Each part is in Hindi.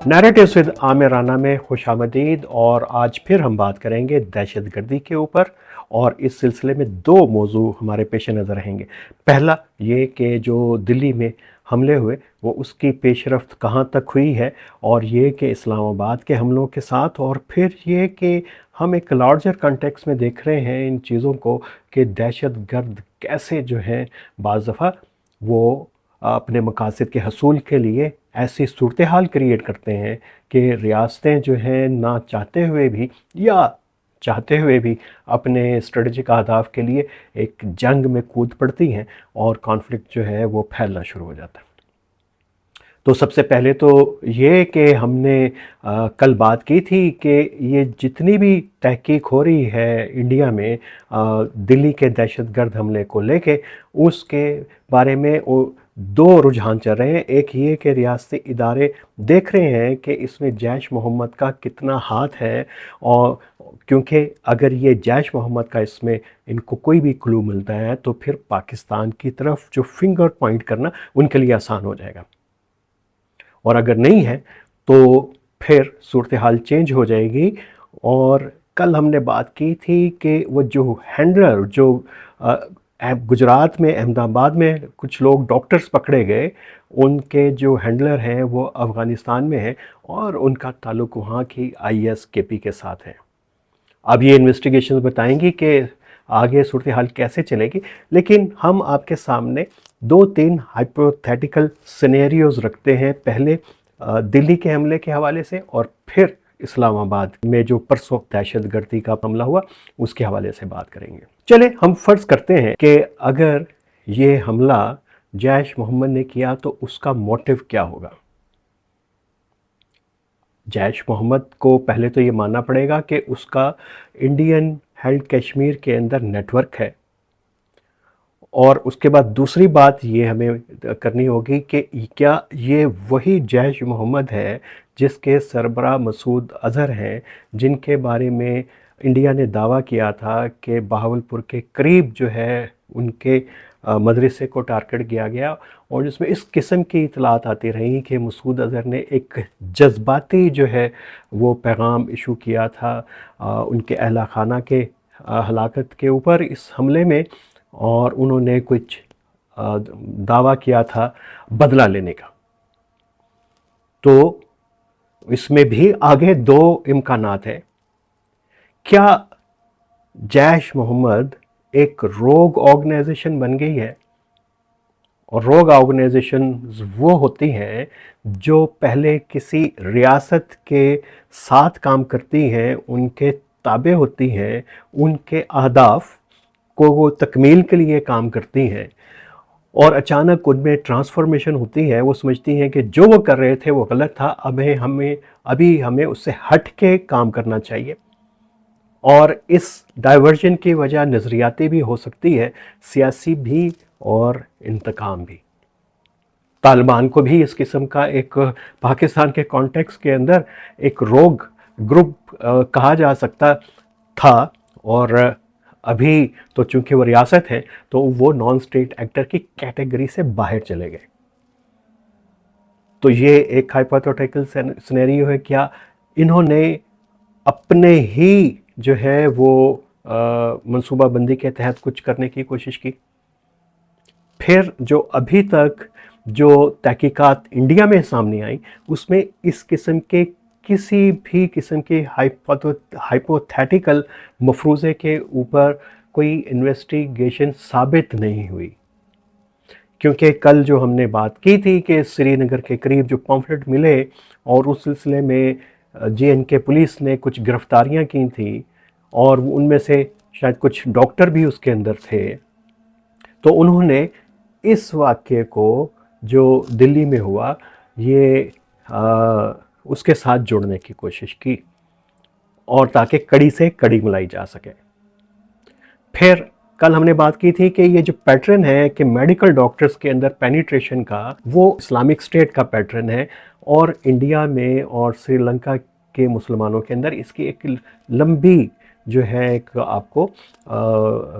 नैरेटिव्स विद आमिर राना में खुशामदीद। और आज फिर हम बात करेंगे दहशतगर्दी के ऊपर, और इस सिलसिले में दो मौजू हमारे पेश नज़र रहेंगे। पहला ये कि जो दिल्ली में हमले हुए वो उसकी पेशरफ्त कहाँ तक हुई है, और ये कि इस्लामाबाद के हमलों के साथ, और फिर ये कि हम एक लार्जर कॉन्टेक्स्ट में देख रहे हैं इन चीज़ों को कि दहशतगर्द कैसे जो हैं बाज़ दफ़ा वो अपने मकासद के हसूल के लिए ऐसी सूरत हाल क्रिएट करते हैं कि रियासतें जो हैं ना चाहते हुए भी या चाहते हुए भी अपने स्ट्रेटजिक अहदाफ के लिए एक जंग में कूद पड़ती हैं, और कॉन्फ्लिक्ट जो है वो फैलना शुरू हो जाता है। तो सबसे पहले तो ये कि हमने कल बात की थी कि ये जितनी भी तहकीक हो रही है इंडिया में दिल्ली के दहशतगर्द हमले को लेके, उसके बारे में दो रुझान चल रहे हैं। एक ये कि रियासती इदारे देख रहे हैं कि इसमें जैश मोहम्मद का कितना हाथ है, और क्योंकि अगर ये जैश मोहम्मद का इसमें इनको कोई भी क्लू मिलता है तो फिर पाकिस्तान की तरफ जो फिंगर पॉइंट करना उनके लिए आसान हो जाएगा, और अगर नहीं है तो फिर सूरत हाल चेंज हो जाएगी। और कल हमने बात की थी कि वो जो हैंडलर जो गुजरात में अहमदाबाद में कुछ लोग डॉक्टर्स पकड़े गए, उनके जो हैंडलर हैं वो अफ़गानिस्तान में हैं, और उनका ताल्लुक़ वहाँ की ISKP के साथ है। अब ये इन्वेस्टिगेशन बताएंगी कि आगे सूरत हाल कैसे चलेगी, लेकिन हम आपके सामने दो तीन हाइपोथेटिकल सिनेरियोज रखते हैं। पहले दिल्ली के हमले के हवाले से, और फिर इस्लामाबाद में जो परसों दहशतगर्दी का हमला हुआ उसके हवाले से बात करेंगे। चले हम फ़र्ज़ करते हैं कि अगर ये हमला जैश मोहम्मद ने किया तो उसका मोटिव क्या होगा। जैश मोहम्मद को पहले तो ये मानना पड़ेगा कि उसका इंडियन हेल्ड कश्मीर के अंदर नेटवर्क है, और उसके बाद दूसरी बात ये हमें करनी होगी कि क्या ये वही जैश मोहम्मद है जिसके सरबराह मसूद अज़हर हैं, जिनके बारे में इंडिया ने दावा किया था कि बहावलपुर के करीब जो है उनके मदरसे को टारगेट किया गया, और जिसमें इस किस्म की इतलात आती रही कि मसूद अज़हर ने एक जज्बाती जो है वो पैगाम इशू किया था उनके अहला खाना के हलाकत के ऊपर इस हमले में, और उन्होंने कुछ दावा किया था बदला लेने का। तो इसमें भी आगे दो इम्कानात हैं। क्या जैश मोहम्मद एक रोग ऑर्गेनाइजेशन बन गई है, और रोग ऑर्गेनाइजेशन वो होती हैं जो पहले किसी रियासत के साथ काम करती हैं, उनके ताबे होती हैं, उनके अहदाफ को वो तकमील के लिए काम करती हैं, और अचानक उनमें ट्रांसफॉर्मेशन होती है। वो समझती हैं कि जो वो कर रहे थे वो गलत था, अभी हमें उससे हट के काम करना चाहिए। और इस डाइवर्जन की वजह नज़रियाती भी हो सकती है, सियासी भी और इंतकाम भी। तालिबान को भी इस किस्म का एक पाकिस्तान के कॉन्टेक्स्ट के अंदर एक रोग ग्रुप कहा जा सकता था, और अभी तो चूंकि वो रियासत है तो वो नॉन स्टेट एक्टर की कैटेगरी से बाहर चले गए। तो ये एक हाइपोथेटिकल सिनेरियो है। क्या इन्होंने अपने ही जो है वो मंसूबाबंदी के तहत कुछ करने की कोशिश की? फिर जो अभी तक जो तहकीकात इंडिया में सामने आई उसमें इस किस्म के किसी भी किस्म के हाइपोथेटिकल मफरूज़े के ऊपर कोई इन्वेस्टिगेशन साबित नहीं हुई, क्योंकि कल जो हमने बात की थी कि श्रीनगर के करीब जो पॉम्फलेट मिले और उस सिलसिले में JNK पुलिस ने कुछ गिरफ्तारियां की थी, और उनमें से शायद कुछ डॉक्टर भी उसके अंदर थे। तो उन्होंने इस वाक़े को जो दिल्ली में हुआ ये उसके साथ जोड़ने की कोशिश की, और ताकि कड़ी से कड़ी मिलाई जा सके। फिर कल हमने बात की थी कि ये जो पैटर्न है कि मेडिकल डॉक्टर्स के अंदर पेनिट्रेशन का, वो इस्लामिक स्टेट का पैटर्न है, और इंडिया में और श्रीलंका के मुसलमानों के अंदर इसकी एक लंबी जो है एक आपको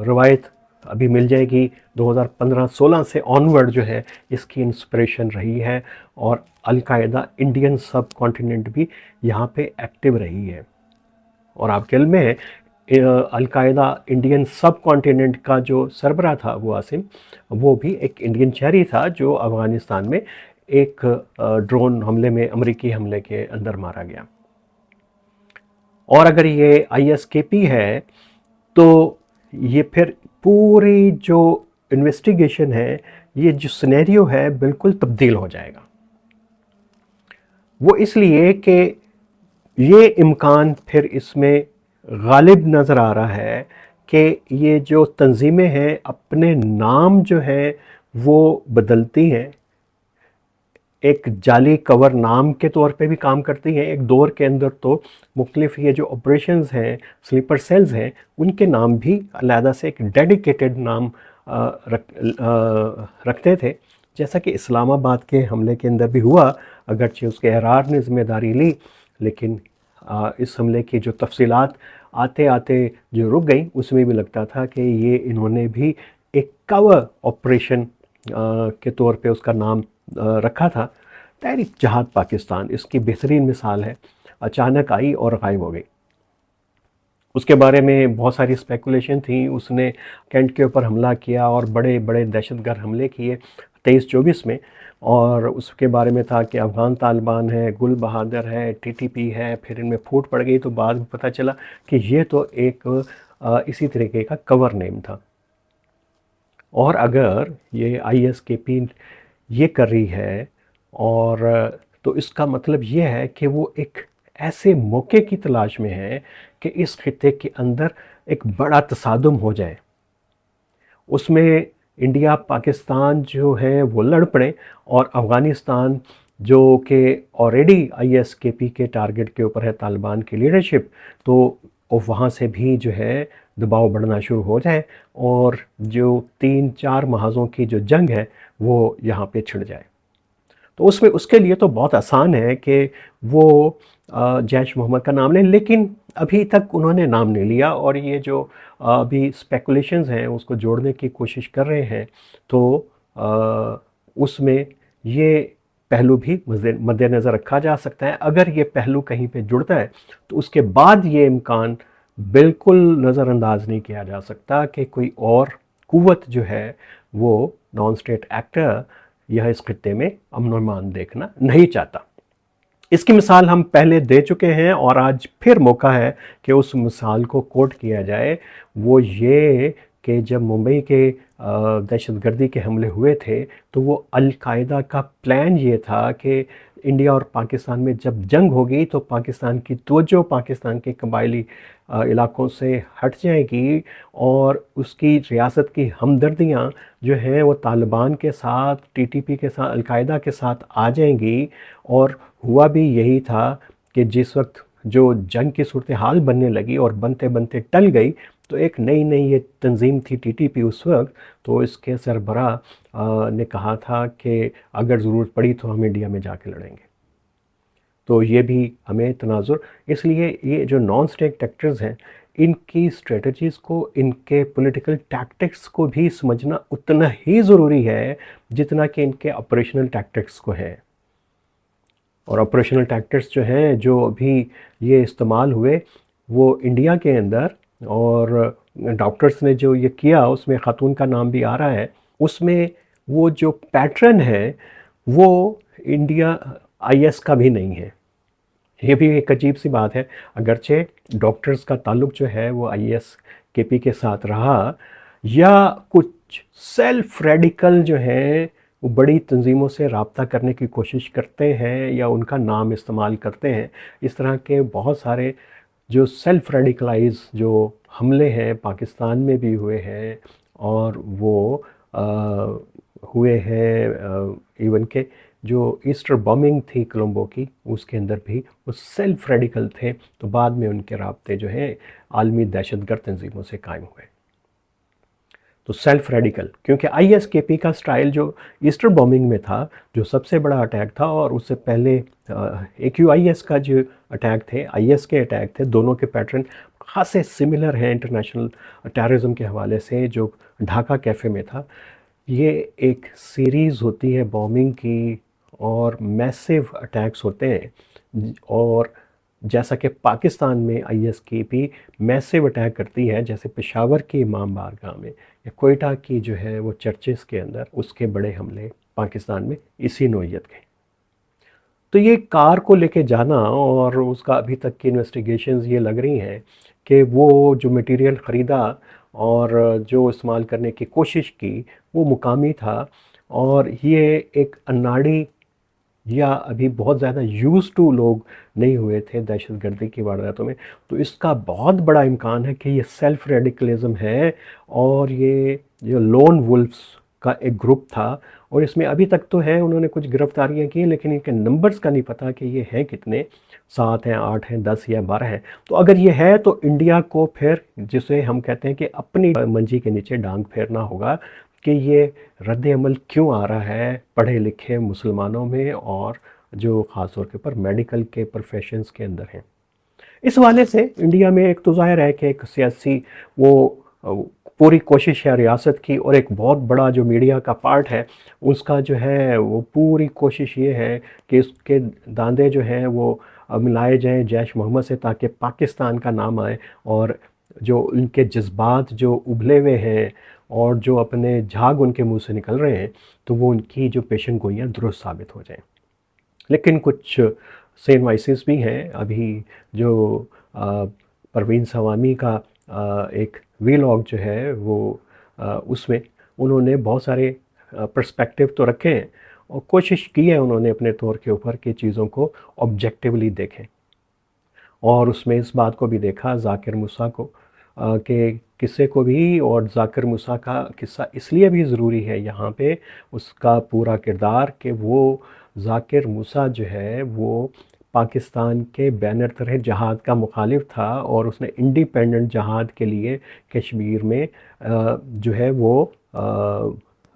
रवायत अभी मिल जाएगी। 2015-16 से ऑनवर्ड जो है इसकी इंस्पिरेशन रही है, और अलकायदा इंडियन सब कॉन्टिनेंट भी यहाँ पे एक्टिव रही है। और आपके इल्म में अलकायदा इंडियन सब कॉन्टिनेंट का जो सरबरा था वो आसिम, वो भी एक इंडियन शहरी था जो अफ़गानिस्तान में एक ड्रोन हमले में, अमेरिकी हमले के अंदर मारा गया। और अगर ये ISKP है तो ये फिर पूरी जो इन्वेस्टिगेशन है, ये जो सिनेरियो है बिल्कुल तब्दील हो जाएगा। वो इसलिए कि ये इम्कान फिर इसमें गालिब नज़र आ रहा है कि ये जो तंजीमें हैं अपने नाम जो है वो बदलती हैं, एक जाली कवर नाम के तौर पे भी काम करती हैं। एक दौर के अंदर तो मुख्तलिफ ये जो ऑपरेशंस हैं, स्लीपर सेल्स हैं, उनके नाम भी अलहदा से एक डेडिकेटेड नाम रखते थे, जैसा कि इस्लामाबाद के हमले के अंदर भी हुआ। अगरचे उसके अहरार ने ज़िम्मेदारी ली, लेकिन इस हमले की जो तफसीलात आते आते जो रुक गई, उसमें भी लगता था कि ये इन्होंने भी एक कवर ऑपरेशन के तौर पे उसका नाम रखा था। तहरीक जहाद पाकिस्तान इसकी बेहतरीन मिसाल है, अचानक आई और गायब हो गई। उसके बारे में बहुत सारी स्पेकुलेशन थी। उसने कैंट के ऊपर हमला किया और बड़े बड़े दहशतगर्द हमले किए 23-24 में, और उसके बारे में था कि अफ़गान तालिबान है, गुल बहादुर है, TTP है। फिर इनमें फूट पड़ गई तो बाद में पता चला कि ये तो एक इसी तरीके का कवर नेम था। और अगर ये ISKP ये कर रही है, और तो इसका मतलब ये है कि वो एक ऐसे मौके की तलाश में है कि इस खित्ते के अंदर एक बड़ा तसादुम हो जाए, उसमें इंडिया पाकिस्तान जो है वो लड़ पड़े, और अफ़गानिस्तान जो कि ऑलरेडी ISKP के टारगेट के ऊपर है, तालिबान की लीडरशिप, तो वहाँ से भी जो है दबाव बढ़ना शुरू हो जाए, और जो 3-4 महाज़ों की जो जंग है वो यहाँ पे छिड़ जाए। तो उसमें उसके लिए तो बहुत आसान है कि वो जैश मोहम्मद का नाम लें, लेकिन अभी तक उन्होंने नाम नहीं लिया, और ये जो अभी स्पेकुलेशंस हैं उसको जोड़ने की कोशिश कर रहे हैं। तो उसमें ये पहलू भी मद्देनज़र रखा जा सकता है। अगर ये पहलू कहीं पे जुड़ता है तो उसके बाद ये इम्कान बिल्कुल नज़रअंदाज नहीं किया जा सकता कि कोई और कुव्वत जो है वो नॉन स्टेट एक्टर यह इस खित्ते में अमन और अमान देखना नहीं चाहता। इसकी मिसाल हम पहले दे चुके हैं, और आज फिर मौका है कि उस मिसाल को कोट किया जाए। वो ये कि जब मुंबई के दहशतगर्दी के हमले हुए थे तो वो अलकायदा का प्लान ये था कि इंडिया और पाकिस्तान में जब जंग होगी तो पाकिस्तान की तवज्जो पाकिस्तान के कबायली इलाकों से हट जाएगी, और उसकी रियासत की हमदर्दियाँ जो हैं वो तालिबान के साथ, TTP के साथ, अलकायदा के साथ आ जाएंगी। और हुआ भी यही था कि जिस वक्त जो जंग की सूरत हाल बनने लगी और बनते बनते टल गई, तो एक नई नई ये तंजीम थी TTP उस वक्त, तो इसके सरबरा ने कहा था कि अगर ज़रूरत पड़ी तो हम इंडिया में जाके लड़ेंगे। तो ये भी हमें तनाजुर, इसलिए ये जो नॉन स्टेट एक्टर्स हैं इनकी स्ट्रेटजीज़ को, इनके पॉलिटिकल टैक्टिक्स को भी समझना उतना ही ज़रूरी है जितना कि इनके ऑपरेशनल टैक्टिक्स को है। और ऑपरेशनल टैक्टिक्स जो हैं जो अभी ये इस्तेमाल हुए वो इंडिया के अंदर, और डॉक्टर्स ने जो ये किया उसमें ख़ातून का नाम भी आ रहा है, उसमें वो जो पैटर्न है वो इंडिया IS का भी नहीं है। ये भी एक अजीब सी बात है। अगरचे डॉक्टर्स का ताल्लुक जो है वो ISKP के साथ रहा, या कुछ सेल्फ रेडिकल जो हैं वो बड़ी तंजीमों से रब्ता करने की कोशिश करते हैं या उनका नाम इस्तेमाल करते हैं। इस तरह के बहुत सारे जो सेल्फ रेडिकलाइज जो हमले हैं पाकिस्तान में भी हुए हैं, और वो हुए हैं इवन के जो ईस्टर बॉम्बिंग थी कोलंबो की, उसके अंदर भी वो सेल्फ रेडिकल थे, तो बाद में उनके राब्ते जो हैं आलमी दहशतगर्द तंजीमों से कायम हुए। तो सेल्फ रेडिकल, क्योंकि ISKP का स्टाइल जो ईस्टर बॉम्बिंग में था, जो सबसे बड़ा अटैक था, और उससे पहले AQIS का जो अटैक थे, IS के अटैक थे, दोनों के पैटर्न खासे सिमिलर हैं इंटरनेशनल टेररिज्म के हवाले से, जो ढाका कैफ़े में था। ये एक सीरीज़ होती है बॉम्बिंग की और मैसिव अटैक्स होते हैं, और जैसा कि पाकिस्तान में आईएस की भी मैसिव अटैक करती है, जैसे पेशावर की इमाम बारगाह में या कोयटा की जो है वो चर्चेस के अंदर उसके बड़े हमले पाकिस्तान में इसी नौइयत के। तो ये कार को लेके जाना, और उसका अभी तक की इन्वेस्टिगेशंस ये लग रही हैं कि वो जो मटेरियल ख़रीदा और जो इस्तेमाल करने की कोशिश की वो मुकामी था, और ये एक अनाड़ी या अभी बहुत ज़्यादा यूज़ टू लोग नहीं हुए थे दहशतगर्दी की वारदातों में। तो इसका बहुत बड़ा इम्कान है कि ये सेल्फ रेडिकलिज्म है, और ये जो लोन वुल्फ्स का एक ग्रुप था, और इसमें अभी तक तो है उन्होंने कुछ गिरफ्तारियां की, लेकिन इनके नंबर्स का नहीं पता कि ये हैं कितने, 7 हैं, 8 हैं, 10 या 12 हैं। तो अगर ये है तो इंडिया को फिर, जिसे हम कहते हैं कि अपनी मंजी के नीचे डांग फेरना होगा कि ये रद्द अमल क्यों आ रहा है पढ़े लिखे मुसलमानों में, और जो ख़ास तौर के ऊपर मेडिकल के प्रोफेशंस के अंदर हैं। इस हवाले से इंडिया में एक तो ज़ाहिर है कि एक सियासी वो पूरी कोशिश है रियासत की, और एक बहुत बड़ा जो मीडिया का पार्ट है उसका जो है वो पूरी कोशिश ये है कि इसके दांदे जो हैं वो मिलाए जाएं जैश मोहम्मद से, ताकि पाकिस्तान का नाम आए, और जो उनके जज्बात जो उभले हुए हैं और जो अपने झाग उनके मुंह से निकल रहे हैं, तो वो उनकी जो पेशन गोइयाँ दुरुस्त साबित हो जाएं। लेकिन कुछ सेन वाइसेस भी हैं अभी, जो परवीन सवामी का एक वीलॉग जो है वो उसमें उन्होंने बहुत सारे पर्सपेक्टिव तो रखे हैं, और कोशिश की है उन्होंने अपने तौर के ऊपर कि चीज़ों को ऑब्जेक्टिवली देखें। और उसमें इस बात को भी देखा ज़ाकिर मूसा को कि किस्से को भी, और ज़ाकिर मूसा का किस्सा इसलिए भी ज़रूरी है यहाँ पे, उसका पूरा किरदार, कि वो ज़ाकिर मूसा जो है वो पाकिस्तान के बैनर तरह जहाद का मुखालिफ था, और उसने इंडिपेंडेंट जहाद के लिए कश्मीर में जो है वो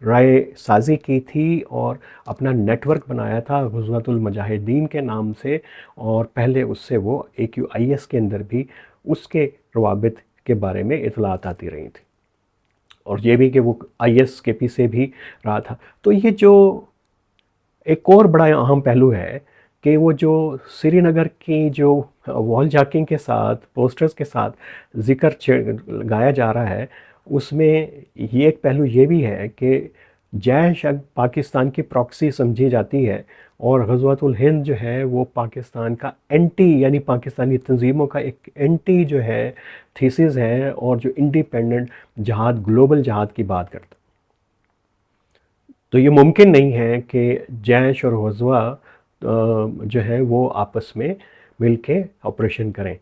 राय साज़ी की थी, और अपना नेटवर्क बनाया था ग़ुज़वतुल मुजाहिदीन के नाम से, और पहले उससे वो AQIS के अंदर भी उसके रवाबित के बारे में इतलात आती रही थी, और ये भी कि वो IS के पीछे भी रहा था। तो ये जो एक और बड़ा अहम पहलू है कि वो जो श्रीनगर की जो वॉल जैकिंग के साथ, पोस्टर्स के साथ ज़िक्र गाया जा रहा है, उसमें ये एक पहलू ये भी है कि जैश अब पाकिस्तान की प्रॉक्सी समझी जाती है, और ग़ज़वतुल हिंद जो है वो पाकिस्तान का एंटी, यानी पाकिस्तानी तंजीमों का एक एंटी जो है थीसिस है, और जो इंडिपेंडेंट जहाद, ग्लोबल जहाद की बात करता। तो ये मुमकिन नहीं है कि जैश और ग़ज़वा जो है वो आपस में मिल के ऑपरेशन करें।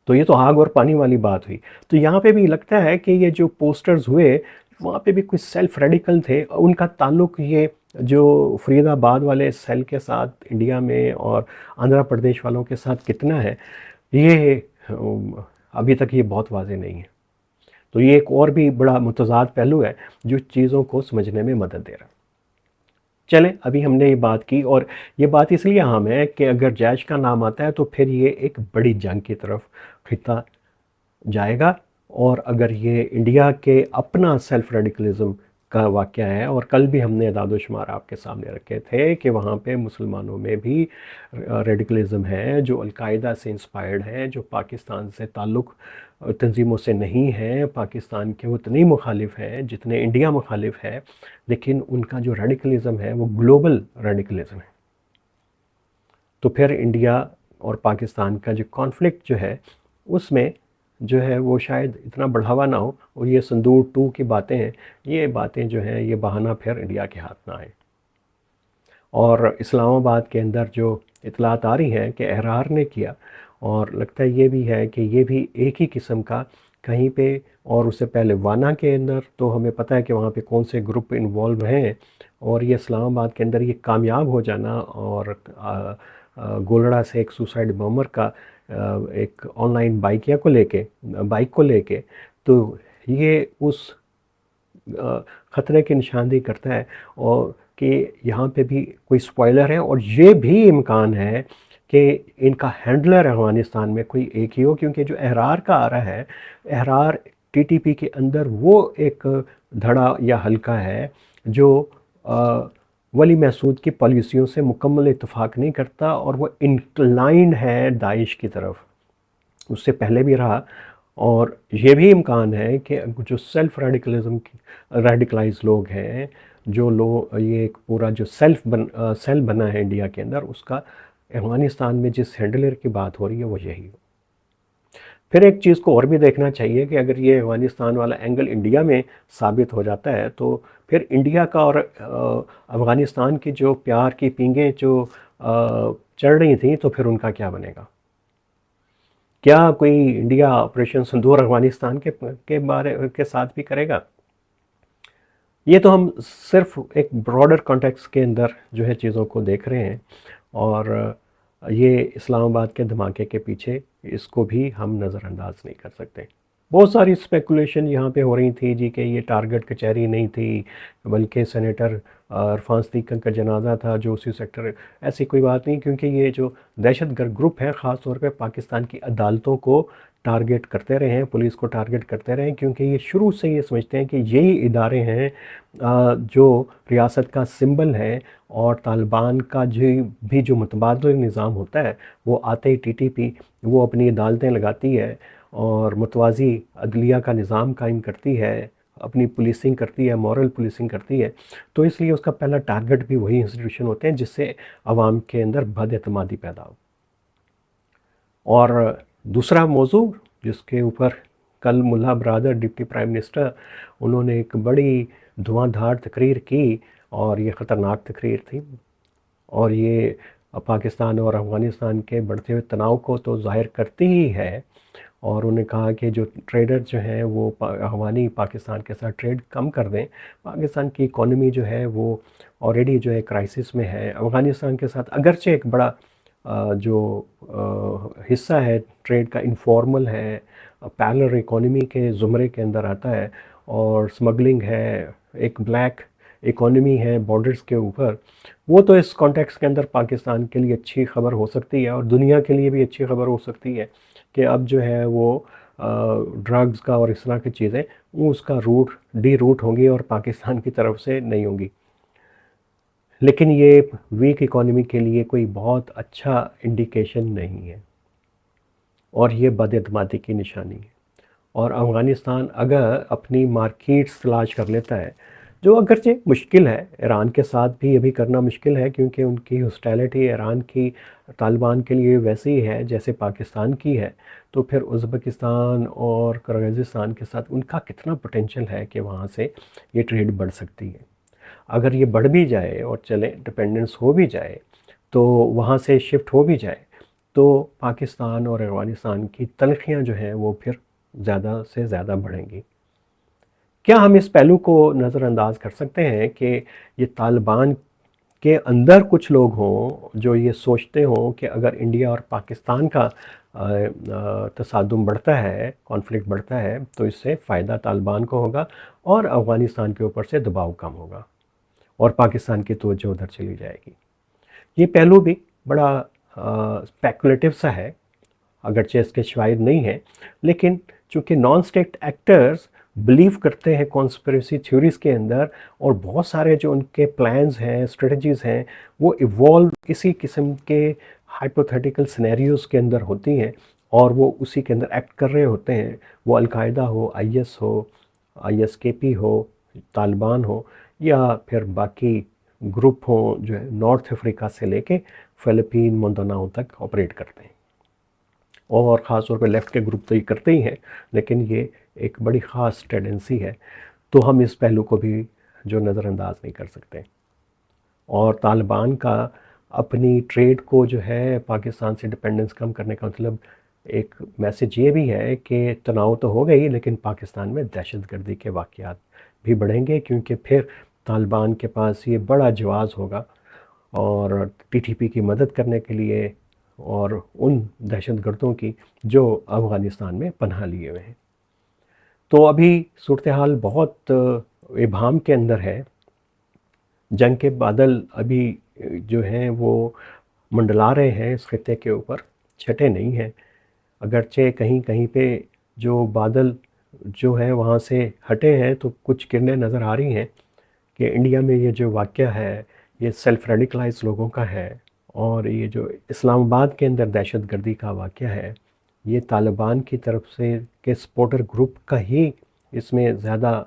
तो ये तो आग और पानी वाली बात हुई। तो यहाँ पे भी लगता है कि ये जो पोस्टर्स हुए वहाँ पे भी कुछ सेल्फ रेडिकल थे, उनका ताल्लुक ये जो फरीदाबाद वाले सेल के साथ इंडिया में और आंध्र प्रदेश वालों के साथ कितना है, ये अभी तक ये बहुत वाज़ेह नहीं है। तो ये एक और भी बड़ा मुतज़ाद पहलू है जो चीज़ों को समझने में मदद दे रहा है। चलें, अभी हमने ये बात की, और ये बात इसलिए अहम है कि अगर जैश का नाम आता है तो फिर ये एक बड़ी जंग की तरफ खिंचता जाएगा, और अगर ये इंडिया के अपना सेल्फ रेडिकलिज्म का वाक़या है, और कल भी हमने अदाद शुमार आपके सामने रखे थे कि वहाँ पे मुसलमानों में भी रेडिकलिज्म है जो अलकायदा से इंस्पायर्ड है, जो पाकिस्तान से ताल्लुक़ तंजीमों से नहीं है, पाकिस्तान के उतने ही मुखालिफ हैं जितने इंडिया मुखालिफ है, लेकिन उनका जो रेडिकलिज्म है वो ग्लोबल रेडिकलिज्म है। तो फिर इंडिया और पाकिस्तान का जो कॉन्फ्लिक्ट जो है उसमें जो है वो शायद इतना बढ़ावा ना हो, और ये संदूर 2 की बातें हैं, ये बातें जो हैं ये बहाना फिर इंडिया के हाथ ना आए। और इस्लामाबाद के अंदर जो इतलात आ रही हैं कि एहरार ने किया, और लगता है ये भी है कि ये भी एक ही किस्म का कहीं पे, और उससे पहले वाना के अंदर तो हमें पता है कि वहाँ पे कौन से ग्रुप इन्वॉल्व हैं, और ये इस्लामाबाद के अंदर ये कामयाब हो जाना, और गोलड़ा से एक सुसाइड बॉम्बर का एक ऑनलाइन बाइक को लेके, तो ये उस ख़तरे की निशानदेही करता है, और कि यहाँ पे भी कोई स्पॉइलर है, और ये भी इम्कान है कि इनका हैंडलर अफ़गानिस्तान में कोई एक ही हो, क्योंकि जो एहरार का आ रहा है, एहरार टीटीपी के अंदर वो एक धड़ा या हल्का है जो वली महसूद की पॉलिसियों से मुकम्मल इत्तेफाक नहीं करता और वो इंक्लाइंड है दाइश की तरफ, उससे पहले भी रहा। और ये भी इम्कान है कि जो सेल्फ रेडिकलिज्म की रेडिकलाइज लोग हैं, जो लोग ये एक पूरा जो सेल बना है इंडिया के अंदर, उसका अफ़गानिस्तान में जिस हैंडलर की बात हो रही है वो यही हो। फिर एक चीज़ को और भी देखना चाहिए कि अगर ये अफ़गानिस्तान वाला एंगल इंडिया में साबित हो जाता है तो फिर इंडिया का और अफ़गानिस्तान की जो प्यार की पींगें जो चढ़ रही थी, तो फिर उनका क्या बनेगा? क्या कोई इंडिया ऑपरेशन सिंदूर अफ़गानिस्तान के बारे के साथ भी करेगा? ये तो हम सिर्फ एक ब्रॉडर कॉन्टेक्स्ट के अंदर जो है चीज़ों को देख रहे हैं, और ये इस्लामाबाद के धमाके के पीछे इसको भी हम नज़रअंदाज नहीं कर सकते। बहुत सारी स्पेकुलेशन यहाँ पे हो रही थी जी कि ये टारगेट कचहरी नहीं थी, बल्कि सेनेटर इरफान सदीक़ का जनाजा था जो उसी सेक्टर। ऐसी कोई बात नहीं, क्योंकि ये जो दहशतगर्द ग्रुप है ख़ास तौर पे पाकिस्तान की अदालतों को टारगेट करते रहे हैं, पुलिस को टारगेट करते रहे हैं, क्योंकि ये शुरू से ये समझते हैं कि यही इदारे हैं जो रियासत का सिंबल है। और तालिबान का जो मुतबादल निज़ाम होता है, वो आते ही टीटीपी वो अपनी अदालतें लगाती है और मुतवाज़ी अदलिया का निज़ाम कायम करती है, अपनी पुलिसिंग करती है, मॉरल पुलिसिंग करती है। तो इसलिए उसका पहला टारगेट भी वही इंस्टीट्यूशन होते हैं जिससे आवाम के अंदर बदएतमादी पैदा हो। और दूसरा मौजू जिसके ऊपर कल मुल्ला बरादर डिप्टी प्राइम मिनिस्टर, उन्होंने एक बड़ी धुआंधार तकरीर की, और ये ख़तरनाक तकरीर थी, और ये पाकिस्तान और अफ़गानिस्तान के बढ़ते हुए तनाव को तो ज़ाहिर करती ही है। और उन्होंने कहा कि जो ट्रेडर जो हैं वो अफ़गानी पाकिस्तान के साथ ट्रेड कम कर दें। पाकिस्तान की इकॉनमी जो है वो ऑलरेडी जो है क्राइसिस में है। अफ़गानिस्तान के साथ अगरचे एक बड़ा जो हिस्सा है ट्रेड का इनफॉर्मल है, पैरेलल इकोनॉमी के ज़ुमरे के अंदर आता है, और स्मगलिंग है, एक ब्लैक इकोनॉमी है बॉर्डर्स के ऊपर। वो तो इस कॉन्टेक्स्ट के अंदर पाकिस्तान के लिए अच्छी ख़बर हो सकती है, और दुनिया के लिए भी अच्छी ख़बर हो सकती है कि अब जो है वो ड्रग्स का और इस तरह की चीज़ें वो उसका डी रूट होंगी और पाकिस्तान की तरफ से नहीं होंगी। लेकिन ये वीक इकोनॉमी के लिए कोई बहुत अच्छा इंडिकेशन नहीं है, और ये बदएतमादी की निशानी है। और अफ़गानिस्तान अगर अपनी मार्केट्स तलाश कर लेता है, जो अगरचे मुश्किल है, ईरान के साथ भी अभी करना मुश्किल है, क्योंकि उनकी हॉस्टिलिटी ईरान की तालिबान के लिए वैसी ही है जैसे पाकिस्तान की है। तो फिर उज़्बेकिस्तान और किर्गिज़स्तान के साथ उनका कितना पोटेंशियल है कि वहाँ से ये ट्रेड बढ़ सकती है। अगर ये बढ़ भी जाए और चले डिपेंडेंस हो भी जाए, तो वहाँ से शिफ्ट हो भी जाए, तो पाकिस्तान और अफ़गानिस्तान की तलखियाँ जो हैं वो फिर ज़्यादा से ज़्यादा बढ़ेंगी। क्या हम इस पहलू को नज़रअंदाज कर सकते हैं कि ये तालिबान के अंदर कुछ लोग हों जो ये सोचते हों कि अगर इंडिया और पाकिस्तान का तसादुम बढ़ता है, कॉन्फ्लिक्ट बढ़ता है, तो इससे फ़ायदा तालिबान को होगा और अफ़गानिस्तान के ऊपर से दबाव कम होगा और पाकिस्तान की तवज्जो उधर चली जाएगी। ये पहलू भी बड़ा स्पेकुलेटिव सा है, अगरचे इसके शायद नहीं है, लेकिन चूँकि नॉन स्टेट एक्टर्स बिलीव करते हैं कॉन्स्पिरेसी थ्योरीज़ के अंदर, और बहुत सारे जो उनके प्लान्स हैं, स्ट्रेटजीज़ हैं, वो इवॉल्व इसी किस्म के हाइपोथेटिकल सिनेरियोज़ के अंदर होती हैं, और वो उसी के अंदर एक्ट कर रहे होते हैं। वो अलकायदा हो, आईएस हो, आईएसकेपी हो, तालिबान हो, या फिर बाकी ग्रुप हो जो है नॉर्थ अफ्रीका से लेके फ़िलिपीन, मिंदानाओ तक ऑपरेट करते हैं। और ख़ास तौर पे लेफ़्ट के ग्रुप तो ये करते ही हैं, लेकिन ये एक बड़ी ख़ास टेंडेंसी है। तो हम इस पहलू को भी जो नज़रअंदाज नहीं कर सकते। और तालिबान का अपनी ट्रेड को जो है पाकिस्तान से डिपेंडेंस कम करने का मतलब एक मैसेज ये भी है कि तनाव तो हो गई, लेकिन पाकिस्तान में दहशतगर्दी के वाक़यात भी बढ़ेंगे, क्योंकि फिर तालिबान के पास ये बड़ा जवाज़ होगा और टीटीपी की मदद करने के लिए, और उन दहशतगर्दों की जो अफ़गानिस्तान में पनाह लिए हुए हैं। तो अभी सूरत हाल बहुत इबाहम के अंदर है। जंग के बादल अभी जो हैं वो मंडला रहे हैं इस खित्ते के ऊपर, छटे नहीं हैं। अगरचे कहीं कहीं पे जो बादल जो है वहाँ से हटे हैं तो कुछ किरणें नज़र आ रही हैं कि इंडिया में ये जो वाक़या है, ये सेल्फ रेडिकलाइज़ लोगों का है, और ये जो इस्लामाबाद के अंदर दहशतगर्दी का वाक़या है, ये तालिबान की तरफ से के सपोर्टर ग्रुप का ही इसमें ज़्यादा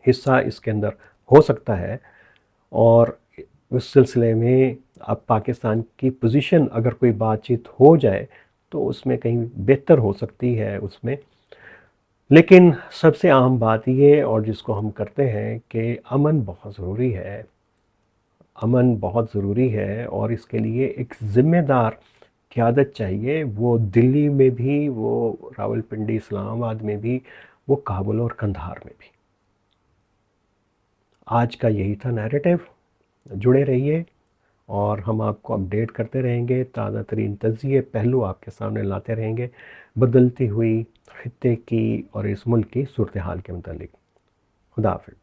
हिस्सा इसके अंदर हो सकता है। और उस सिलसिले में अब पाकिस्तान की पोजीशन अगर कोई बातचीत हो जाए तो उसमें कहीं बेहतर हो सकती है उसमें। लेकिन सबसे अहम बात ये और जिसको हम करते हैं कि अमन बहुत ज़रूरी है। अमन बहुत ज़रूरी है और इसके लिए एक ज़िम्मेदार क़यादत चाहिए, वो दिल्ली में भी, वो रावलपिंडी इस्लामाबाद में भी, वो काबुल और कंधार में भी। आज का यही था नैरेटिव। जुड़े रहिए और हम आपको अपडेट करते रहेंगे, ताज़ा तरीन तज़्ज़िये पहलू आपके सामने लाते रहेंगे, बदलती हुई ख़ित्ते की और इस मुल्क की सूरत हाल के मुतालिक। खुदा हाफ़िज़।